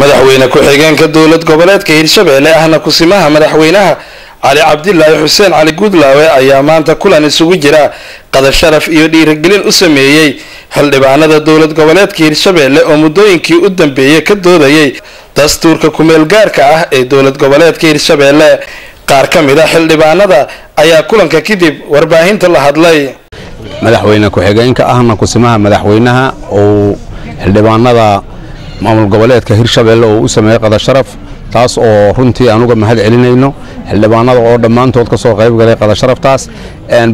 madaxweyne ku-xigeenka dowlad goboleedka Hirshabelle ahna kusimaha madaxweynaha Ali Cabdillaahi Xuseen Cali Gudlaawe ayaa maanta kulan isugu jira qada sharaf iyo dhiirigelin u sameeyay xildhibaanada dowlad goboleedka Hirshabelle oo muddooyinkii u dambeeyay ka doodayay dastuurka kumeel gaarka ah ee dowlad goboleedka Hirshabelle. qaar ka mid ah xildhibaanada ayaa kulanka kadib warbaahinta la hadlay. madaxweyne ku-xigeenka ahna kusimaha madaxweynaha oo xildhibaanada maamul goboleedka Hirshabelle oo u sameeyay qada sharaf taas oo runtii anuga mahad celinayno xildhibaanada oo dhamaantood ka soo qayb galay qada sharaftaas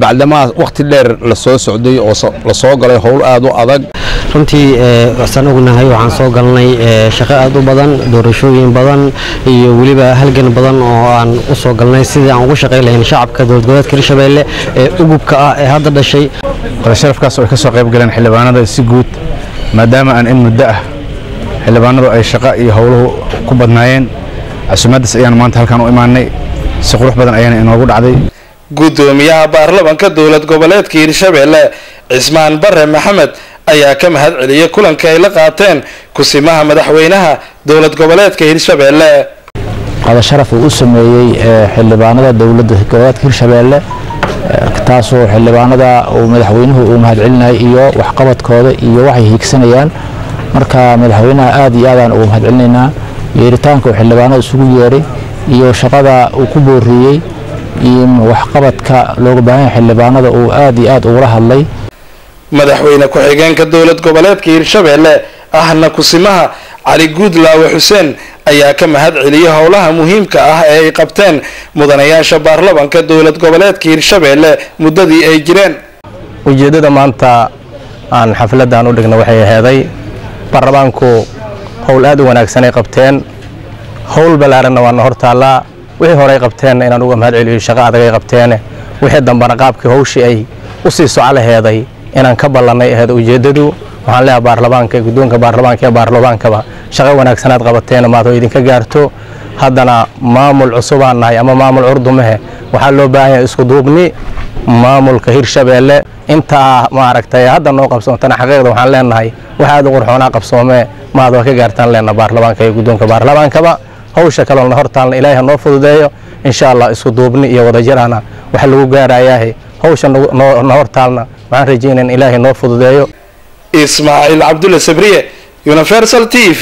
bacdama waqti dheer la soo socday oo la soo galay howl aad u adag runtii waxaan ognahay waxaan soo galnay shaqo aad u badan doorashooyin badan iyo waliba halgan badan oo aan u soo galnay sidii aan ugu shaqeeyay shacabka dowlad goboleedka Hirshabelle ee ugubka ah ee hadda dhashay qada sharafkaas oo ka soo qayb galeen xildhibaanada si guud maadaama aan in muddo ah xildhibaanadu ay shaqo iyo howluhu ku badnaayeen casuumaadis ayaan maanta halkan u imaanay si qurux badan ayaan inoogu dhacday. gudoomiyaha baarlamaanka dowlad goboleedka Hirshabelle Cismaan Barre Maxamed ayaa ka mahad celiyay kulanka ay la qaateen kusimaha madaxweynaha dowlad goboleedka Hirshabelle. qada sharaf uu sameeyay xildhibaanada dowladda goboleedka Hirshabelle taasoo xildhibaanada uu madaxweynuhu uu mahad celinay iyo wax qabadkooda iyo waxay higsanayaan marka madaxweynaha aad iyo aad aan ugu mahad celinaynaa yeeritaanka xildhibaanada isugu yeeray iyo shaqada uu ku booriyay iyo wax qabadka looga baahan xildhibaanada uu aad iyo aad uga hadlay. madaxweyne ku-xigeenka dowlad goboleedka Hirshabelle ahna kusimaha Cali Gudlaawe Xuseen ayaa ka mahad celiyay howlaha muhiimka ah ee ay qabteen mudanayaasha baarlamaanka dowlad goboleedka Hirshabelle muddadii ay jireen. ujeedada maanta aan xafladan u dhigno waxay ahayd baarlamaanku howl aad u wanaagsan ay qabteen howl balaaranna waa hortaala wixii hore ay qabteen inaan uga mahad celiyo shaqo adag ay qabteen wixii dambana qaabkii hawshii ay u sii socolaheeday inaan ka ballanay ahayd ujeedadu waxaan leeyahay baarlamaanka gudoonka baarlamaanka iyo baarlamaankaba shaqo wanaagsan aad qabateen maanta idinka gaarto haddana maamul cusub aan nahay ama maamul urdumahe waxaa loo baahan yahay isku duubni maamulka Hirshabelle inta ma aragtay hadda noo qabsoontana xaqiiqda waxaan leenahay waxa aad u qurxoonaa qabsoome maad waa ka gaartaan leenahay baarlamaanka iyo gudoonka baarlamaankaba hawsha kale oo hortaalna Ilaahay noo fududeeyo insha Allah isku duubni iyo wada jirana waxa lagu gaarayaa hawsha noo hortaalna waxaan rajaynaynaa Ilaahay noo fududeeyo. Ismaaciil Cabdulle Sabriye Universal TV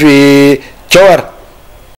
Jawhar.